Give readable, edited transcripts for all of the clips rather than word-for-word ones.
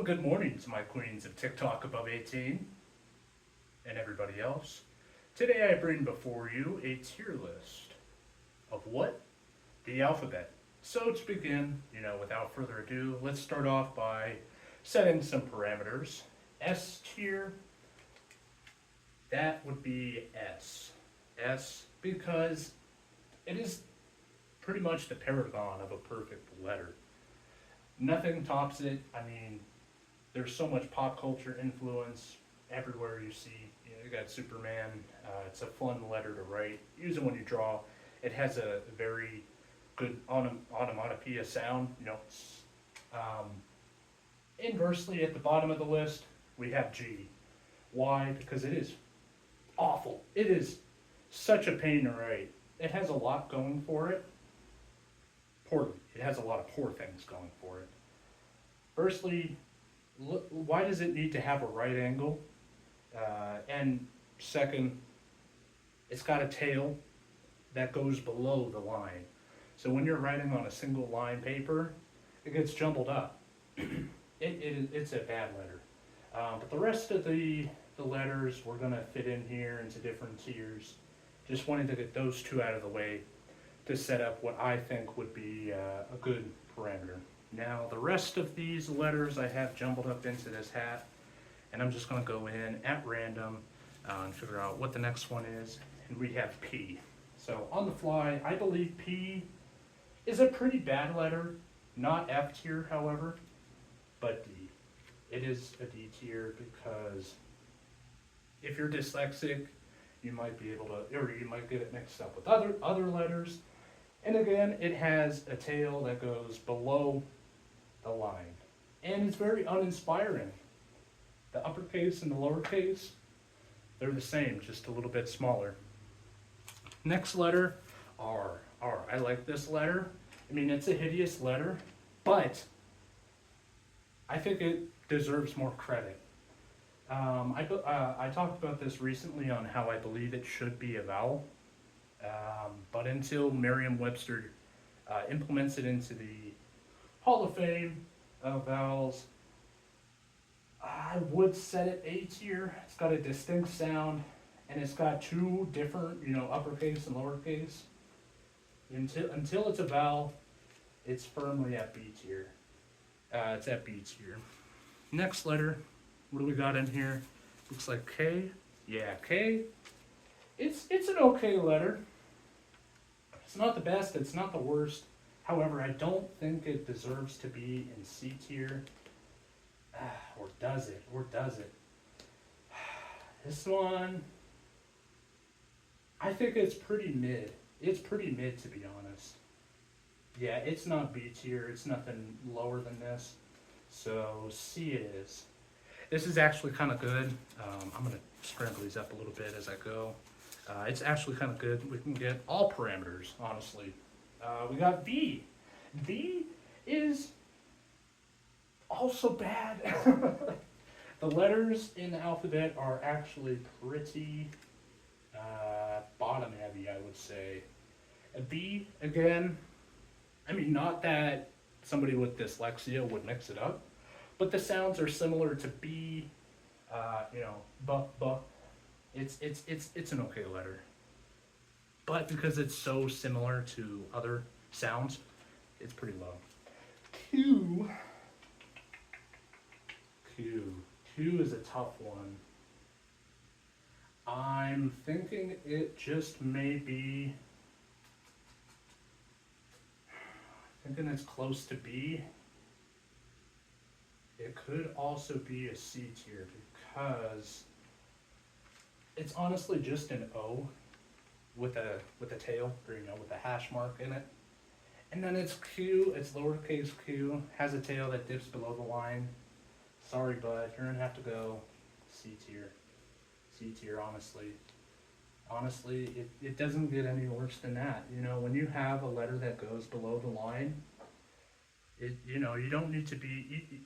and good morning to my queens of TikTok above 18 and everybody else. Today I bring before you a tier list of what? The alphabet. So to begin, without further ado, let's start off by setting some parameters. S tier, that would be S. S because it is pretty much the paragon of a perfect letter. Nothing tops it. I mean, there's so much pop culture influence everywhere you see. You got Superman. It's a fun letter to write. Use it when you draw. It has a very good onomatopoeia sound. Um, Inversely, at the bottom of the list, we have G. Why? Because it is awful. It is such a pain to write. It has a lot going for it. Poorly. It has a lot of poor things going for it. Firstly, why does it need to have a right angle? And second, it's got a tail that goes below the line. So when you're writing on a single line paper, it gets jumbled up. It's a bad letter. But the rest of the letters we're going to fit in here into different tiers. Just wanted to get those two out of the way to set up what I think would be a good parameter. Now the rest of these letters I have jumbled up into this hat, and I'm just going to go in at random and figure out what the next one is, and we have P. So on the fly, I believe P is a pretty bad letter, not F tier however, but D. It is a D tier because if you're dyslexic, you might be able to, or you might get it mixed up with other letters. And again, it has a tail that goes below the line. And it's very uninspiring. The uppercase and the lowercase, they're the same, just a little bit smaller. Next letter, R. R. I like this letter. I mean, it's a hideous letter, but I think it deserves more credit. I talked about this recently on how I believe it should be a vowel. But until Merriam-Webster implements it into the Hall of Fame of vowels, I would set it A tier. It's got a distinct sound, and it's got two different, uppercase and lowercase. Until it's a vowel, it's firmly at B tier. It's at B tier. Next letter, what do we got in here? Looks like K. Yeah, K. It's an okay letter. It's not the best, it's not the worst. However, I don't think it deserves to be in C tier. Or does it? This one, I think it's pretty mid. It's pretty mid, to be honest. Yeah, it's not B tier. It's nothing lower than this. So C it is. This is actually kind of good. I'm going to scramble these up a little bit as I go. It's actually kind of good. We can get all parameters, honestly. We got V. V is also bad. The letters in the alphabet are actually pretty bottom heavy, I would say. A B, again, I mean, not that somebody with dyslexia would mix it up, but the sounds are similar to B, bu. It's an okay letter. But because it's so similar to other sounds, it's pretty low. Q. Q is a tough one. I'm thinking it just may be, thinking it's close to B. It could also be a C tier because it's honestly just an O with a tail, or with a hash mark in it. And then it's Q, it's lowercase q, has a tail that dips below the line. Sorry, bud, you're gonna have to go C tier. C tier, honestly. Honestly, it doesn't get any worse than that. When you have a letter that goes below the line, you don't need to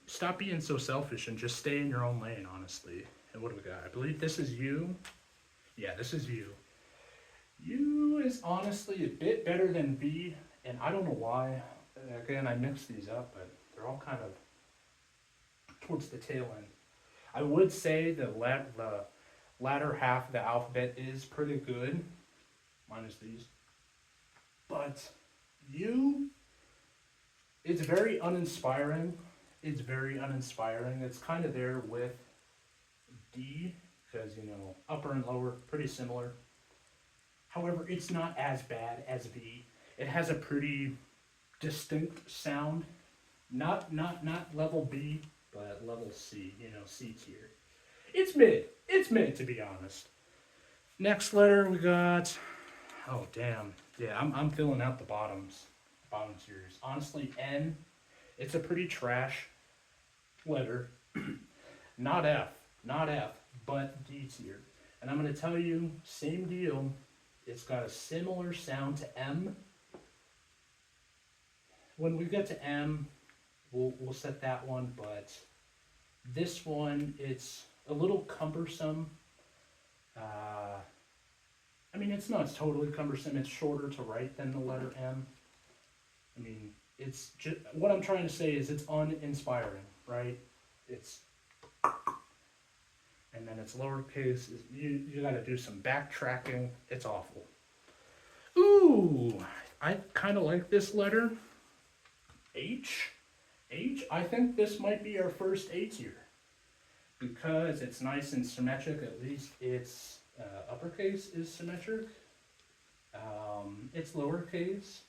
stop being so selfish and just stay in your own lane, honestly. And what do we got? I believe this is U. Yeah, this is U. U is honestly a bit better than V, and I don't know why. Again, I mixed these up, but they're all kind of towards the tail end. I would say the latter half of the alphabet is pretty good, minus these. But U, it's very uninspiring. It's very uninspiring. It's kind of there with D, because, you know, upper and lower, pretty similar. However, it's not as bad as V. It has a pretty distinct sound. Not level B, but level C, you know, C tier. It's mid. It's mid, to be honest. Next letter we got, oh damn. Yeah, I'm filling out the bottoms. Bottom tiers. Honestly, N, it's a pretty trash letter. Not F, but D tier. And I'm going to tell you, same deal. It's got a similar sound to M. When we get to M, we'll set that one, but this one, it's a little cumbersome. I mean, it's not totally cumbersome. It's shorter to write than the letter M. I mean, it's just, what I'm trying to say is it's uninspiring, right? It's, and then it's lowercase. You got to do some backtracking. It's awful. Ooh, I kind of like this letter. H. I think this might be our first A tier because it's nice and symmetric. At least its uppercase is symmetric. Its lowercase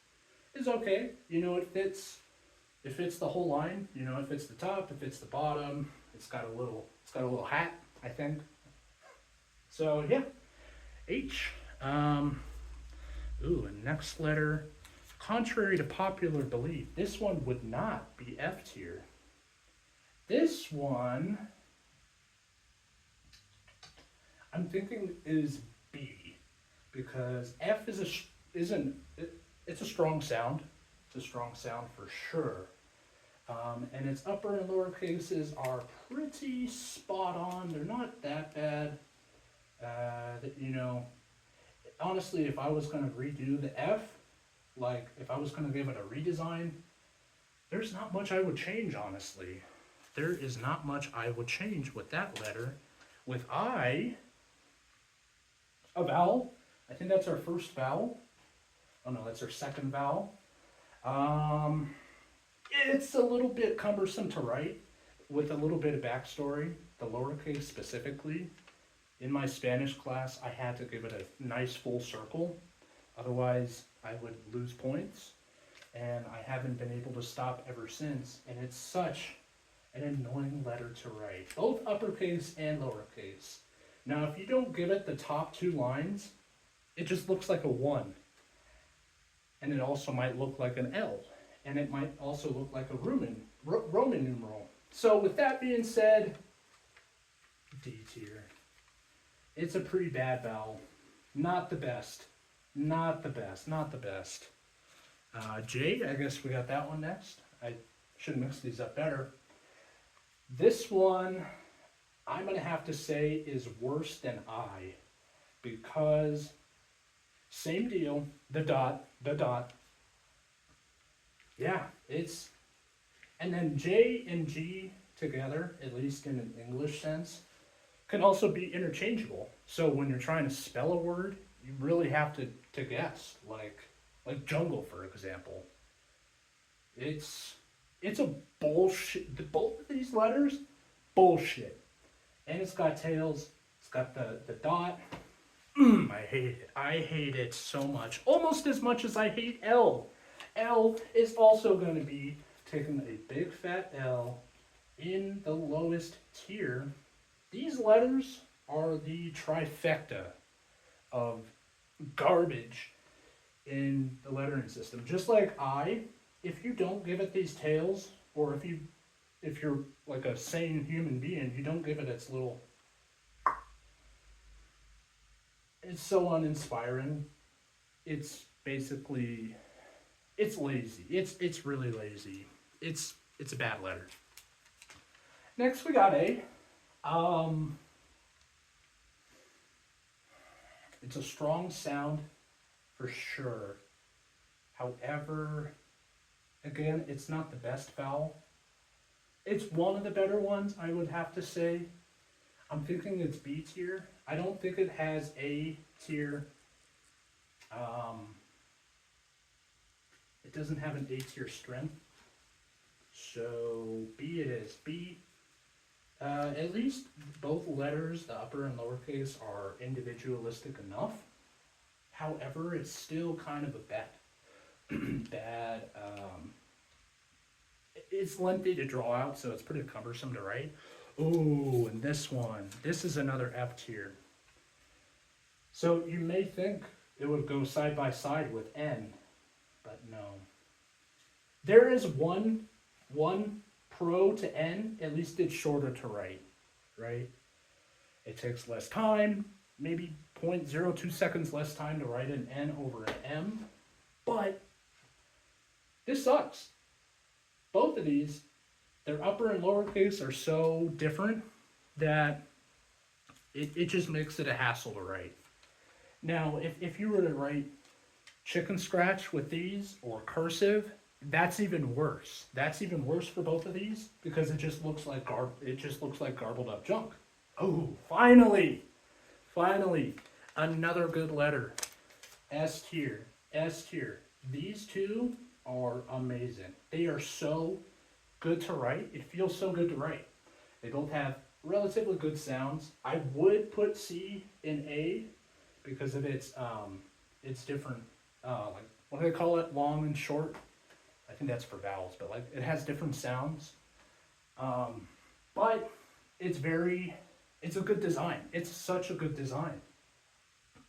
is okay. You know, it fits the whole line. You know, it fits the top, it fits the bottom. It's got a little hat, I think. So yeah, H. Ooh, and next letter. Contrary to popular belief, this one would not be F tier. This one, I'm thinking is B, because F it's a strong sound. It's a strong sound for sure. And its upper and lower cases are pretty spot on. They're not that bad. You know, honestly, if I was going to redo the F, like if I was going to give it a redesign, there's not much I would change, honestly. There is not much I would change with that letter. With I, a vowel. I think that's our first vowel. Oh no, that's our second vowel. It's a little bit cumbersome to write with a little bit of backstory, the lowercase specifically. In my Spanish class, I had to give it a nice full circle. Otherwise, I would lose points. And I haven't been able to stop ever since. And it's such an annoying letter to write, both uppercase and lowercase. Now, if you don't give it the top two lines, it just looks like a 1. And it also might look like an L. And it might also look like a Roman numeral. So with that being said, D tier. It's a pretty bad vowel. Not the best. Not the best. J, I guess we got that one next. I should mix these up better. This one, I'm going to have to say is worse than I. Because, same deal, the dot. Yeah, it's, and then J and G together, at least in an English sense, can also be interchangeable. So when you're trying to spell a word, you really have to guess, like jungle, for example. It's a bullshit. Both of these letters, bullshit. And it's got tails. It's got the dot. I hate it. I hate it so much. Almost as much as I hate L. L is also going to be taking a big fat L in the lowest tier. These letters are the trifecta of garbage in the lettering system. Just like I, if you don't give it these tails, or if you're like a sane human being, you don't give it its little, it's so uninspiring. It's basically, it's lazy. It's really lazy. It's a bad letter. Next we got A. It's a strong sound for sure. However, again, it's not the best vowel. It's one of the better ones, I would have to say. I'm thinking it's B tier. I don't think it has A tier. Um, it doesn't have an A tier strength. So B it is. B. At least both letters, the upper and lowercase, are individualistic enough. However, it's still kind of a bad. It's lengthy to draw out, so it's pretty cumbersome to write. Ooh, and this one. This is another F tier. So you may think it would go side by side with N, but no. There is one pro to N, at least it's shorter to write, right? It takes less time, maybe 0.02 seconds less time to write an N over an M, but this sucks. Both of these, their upper and lowercase are so different that it just makes it a hassle to write. Now, if you were to write chicken scratch with these or cursive, that's even worse. That's even worse for both of these because it just looks like garbled up junk. Oh, finally, another good letter. S tier, S tier. These two are amazing. They are so good to write. It feels so good to write. They both have relatively good sounds. I would put C in A because of its different, like, what do they call it? Long and short. I think that's for vowels, but like it has different sounds. But it's a good design. It's such a good design.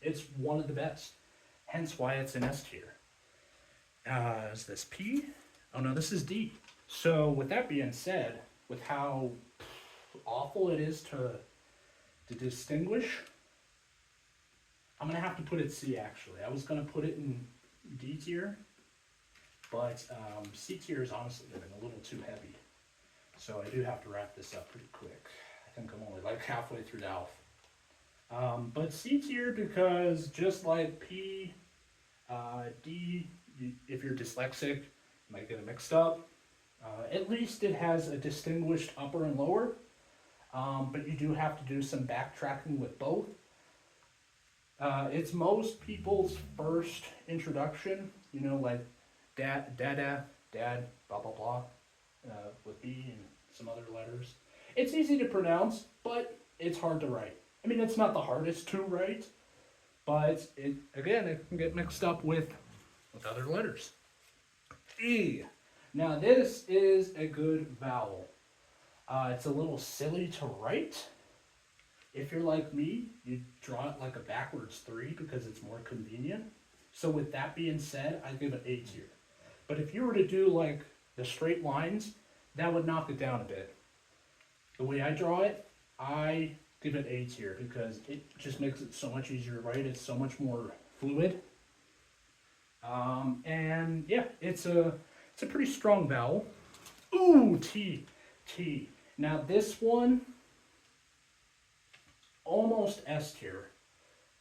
It's one of the best. Hence why it's an S tier. Is this P? Oh no, this is D. So with that being said, with how awful it is to distinguish, I'm gonna have to put it C actually. I was gonna put it in D tier, but C tier is honestly getting a little too heavy. So I do have to wrap this up pretty quick. I think I'm only like halfway through the alpha. But C tier because just like P, D, if you're dyslexic, you might get it mixed up. At least it has a distinguished upper and lower, but you do have to do some backtracking with both. It's most people's first introduction, like dad, blah, blah, blah, with B and some other letters. It's easy to pronounce, but it's hard to write. I mean, it's not the hardest to write, but it can get mixed up with other letters. E. Now this is a good vowel. It's a little silly to write. If you're like me, you draw it like a backwards 3 because it's more convenient. So with that being said, I give it A tier. But if you were to do like the straight lines, that would knock it down a bit. The way I draw it, I give it A tier because it just makes it so much easier to write. It's so much more fluid. And yeah, it's a pretty strong vowel. Ooh, T. Now this one, almost S tier.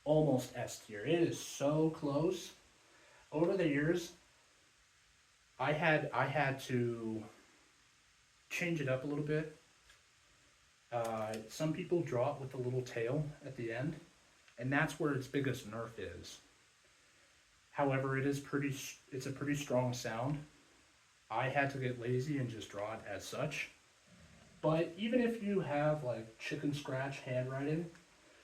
It is so close. Over the years, I had to change it up a little bit. Some people draw it with a little tail at the end, and that's where its biggest nerf is. However, it's a pretty strong sound. I had to get lazy and just draw it as such. But even if you have like chicken scratch handwriting,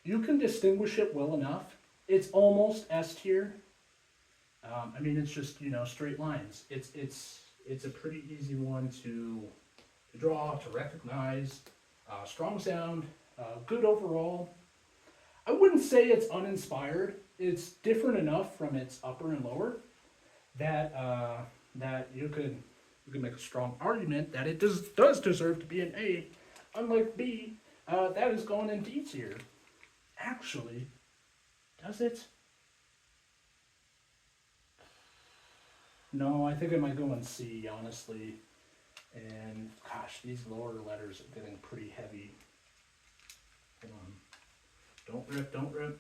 you can distinguish it well enough. It's almost S tier. I mean, it's just straight lines. It's a pretty easy one to draw, to recognize. Strong sound, good overall. I wouldn't say it's uninspired. It's different enough from its upper and lower that you could make a strong argument that it does deserve to be an A, unlike B, that is going in D tier. Actually, does it? No, I think it might go in C, honestly. And gosh, these lower letters are getting pretty heavy. Hold on. Don't rip.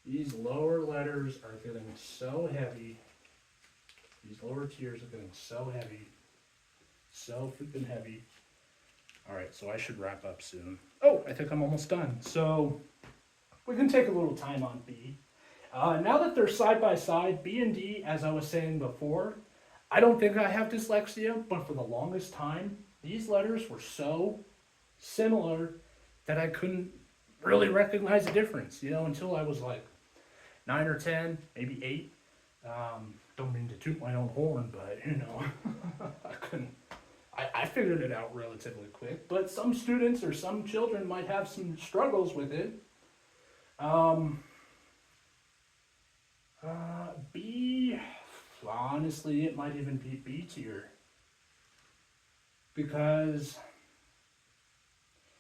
These lower letters are getting so heavy. These lower tiers are getting so heavy. So freaking heavy. All right, so I should wrap up soon. Oh, I think I'm almost done. So we can take a little time on B. Now that they're side by side, B and D, as I was saying before, I don't think I have dyslexia, but for the longest time, these letters were so similar that I couldn't really recognize a difference, until I was like 9 or 10, maybe 8. Don't mean to toot my own horn, but I couldn't. I figured it out relatively quick, but some students or some children might have some struggles with it. B, honestly, it might even be B tier. Because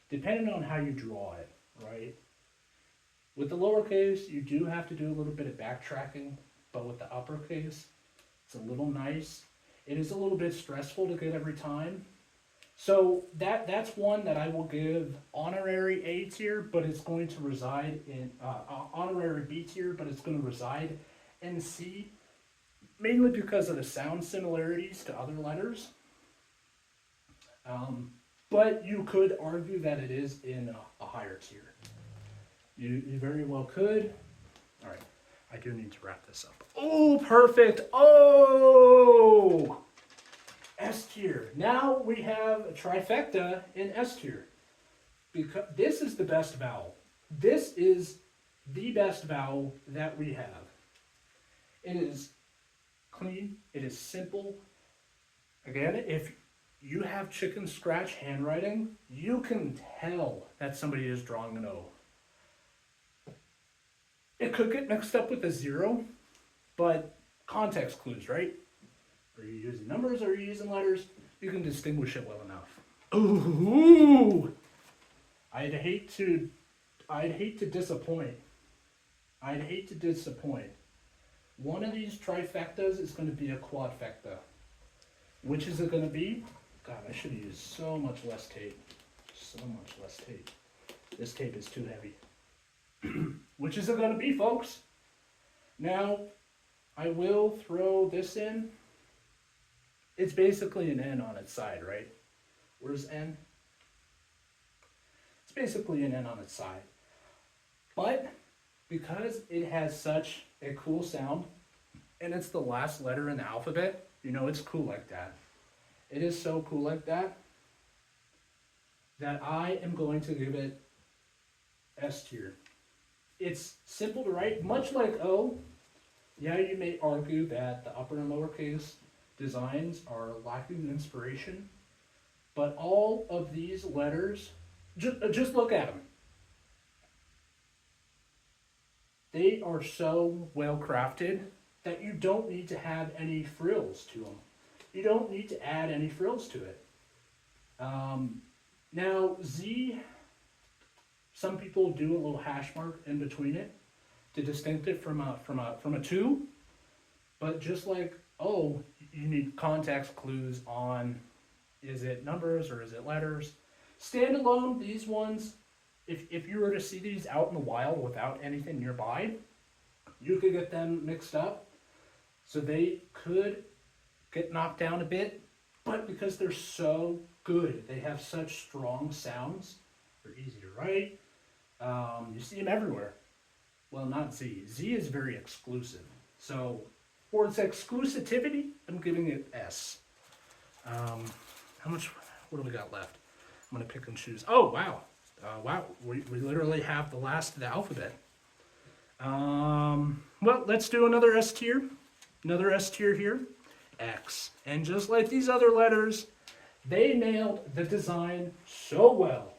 depending on how you draw it, right? With the lowercase, you do have to do a little bit of backtracking, but with the uppercase, it's a little nice. It is a little bit stressful to get every time. So that's one that I will give honorary A tier, but it's going to reside in honorary B tier, but it's going to reside in C, mainly because of the sound similarities to other letters. But you could argue that it is in a higher tier. You very well could. All right, I do need to wrap this up. Oh, perfect. Oh, S tier. Now we have a trifecta in S tier. Because this is the best vowel. This is the best vowel that we have. It is clean. It is simple. Again, if you have chicken scratch handwriting, you can tell that somebody is drawing an O. It could get mixed up with a 0, but context clues, right? Are you using numbers or are you using letters? You can distinguish it well enough. Ooh! I'd hate to disappoint. I'd hate to disappoint. One of these trifectas is going to be a quadfecta. Which is it going to be? God, I should have used so much less tape. So much less tape. This tape is too heavy. Which is it going to be, folks? Now, I will throw this in. It's basically an N on its side, right? Where's N? It's basically an N on its side. But because it has such a cool sound, and it's the last letter in the alphabet, it's cool like that. It is so cool like that, that I am going to give it S tier. It's simple to write, much like O. Yeah, you may argue that the upper and lowercase designs are lacking inspiration, but all of these letters, just look at them. They are so well crafted that you don't need to have any frills to them. You don't need to add any frills to it. Now Z, some people do a little hash mark in between it to distinct it from a 2, but just like O, you need context clues on, is it numbers or is it letters? Standalone, these ones, if you were to see these out in the wild without anything nearby, you could get them mixed up. So they could get knocked down a bit, but because they're so good, they have such strong sounds, they're easy to write. You see them everywhere. Well, not Z. Z is very exclusive. So for its exclusivity, I'm giving it S. What do we got left? I'm going to pick and choose. Oh, wow. Wow, we literally have the last of the alphabet. Well, let's do another S tier. Another S tier here. X. And just like these other letters, they nailed the design so well.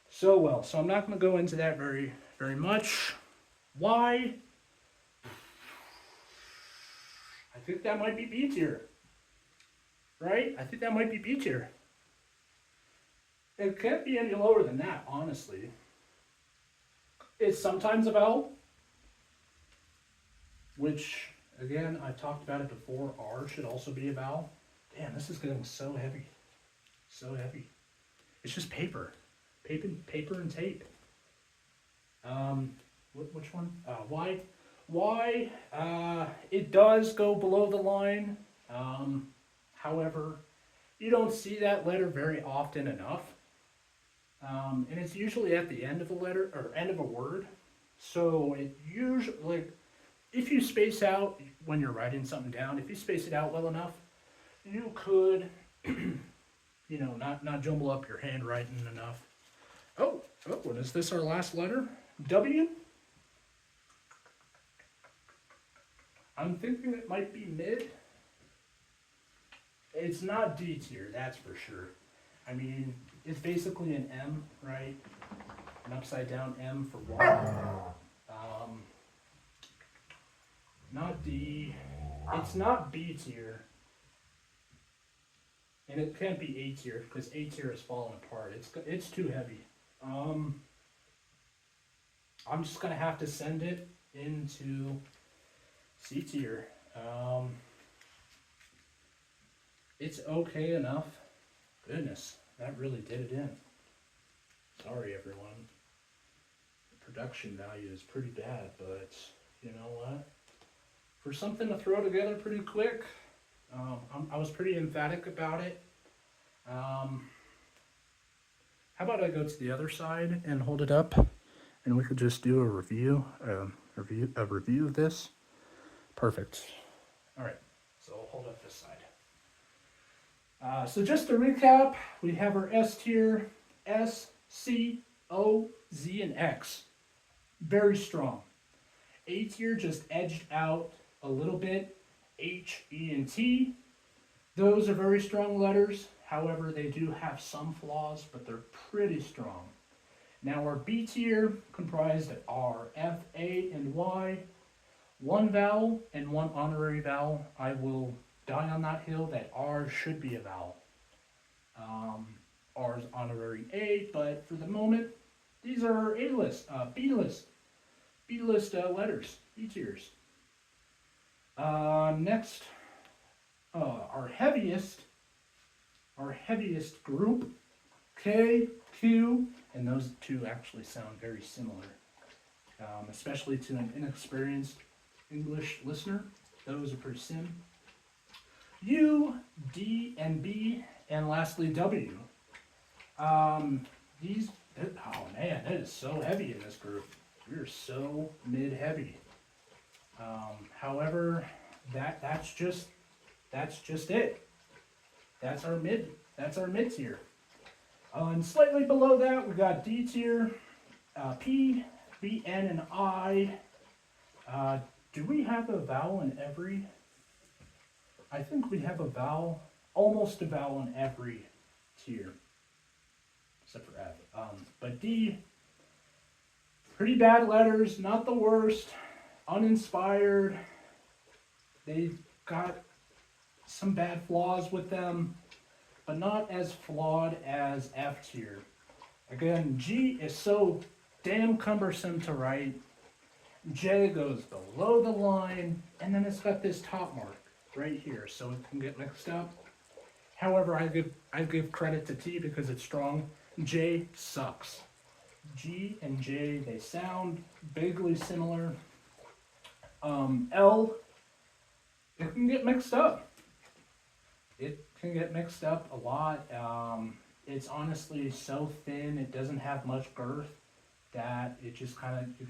So well. So I'm not going to go into that very, very much. Why? I think that might be B tier. Right? I think that might be B tier. It can't be any lower than that, honestly. It's sometimes a vowel, which, again, I talked about it before. R should also be a vowel. Damn, this is getting so heavy. So heavy. It's just paper. Paper and tape. Which one? Y. Y, it does go below the line. However, You don't see that letter very often enough. And it's usually at the end of a letter or end of a word. So it usually, like, if you space out when you're writing something down, if you space it out well enough, you could, not jumble up your handwriting enough. Oh, and is this our last letter? W? I'm thinking it might be mid. It's not D tier, that's for sure. I mean, it's basically an M, right? An upside down M for water. Not D. It's not B tier. And it can't be A tier because A tier is falling apart. It's too heavy. I'm just gonna have to send it into C tier. It's okay enough. Goodness, that really did it in. Sorry, everyone. The production value is pretty bad, but you know what? For something to throw together pretty quick, I was pretty emphatic about it. How about I go to the other side and hold it up, and we could just do a review of this. Perfect. All right, so I'll hold up this side. So just to recap, we have our S tier: S, C, O, Z, and X. Very strong. A tier just edged out a little bit. H, E, and T. Those are very strong letters. However, they do have some flaws, but they're pretty strong. Now our B tier, comprised of R, F, A, and Y. One vowel and one honorary vowel. I will die on that hill that R should be a vowel. R is honorary A, but for the moment, these are our A-list, B-list letters, B tiers. Next, our heaviest group, K, Q, and those two actually sound very similar, especially to an inexperienced English listener. Those are pretty sim. U, D, and B, and lastly W. Oh man, that is so heavy in this group. We're so mid-heavy. However, that's just it. That's our mid tier. And slightly below that, we got D tier, P, B, N, and I. Do we have a vowel in every? I think we have almost a vowel in every tier, except for F. But D, pretty bad letters, not the worst, uninspired. They've got some bad flaws with them, but not as flawed as F tier. Again, G is so damn cumbersome to write. J goes below the line, and then it's got this top mark right here, so it can get mixed up. However, I give credit to T because it's strong. J sucks. G and J, they sound vaguely similar. L, it can get mixed up. It can get mixed up a lot. It's honestly so thin, it doesn't have much girth, that it just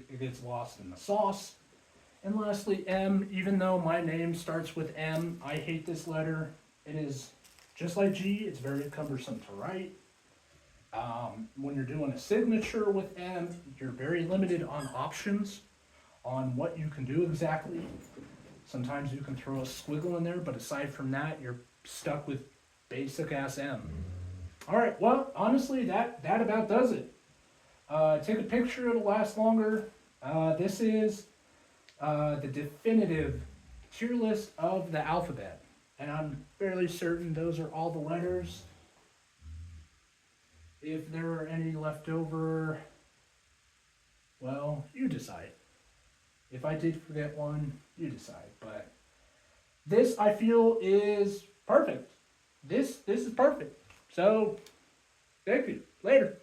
it gets lost in the sauce. And lastly, M, even though my name starts with M, I hate this letter. It is just like G, it's very cumbersome to write. When you're doing a signature with M, you're very limited on options on what you can do exactly. Sometimes you can throw a squiggle in there, but aside from that, you're stuck with basic ass M. All right, well, honestly, that about does it. Take a picture, it'll last longer. This is the definitive tier list of the alphabet. And I'm fairly certain those are all the letters. If there are any left over, well, you decide. If I did forget one, you decide. But this, I feel, is perfect. This is perfect. So, thank you. Later.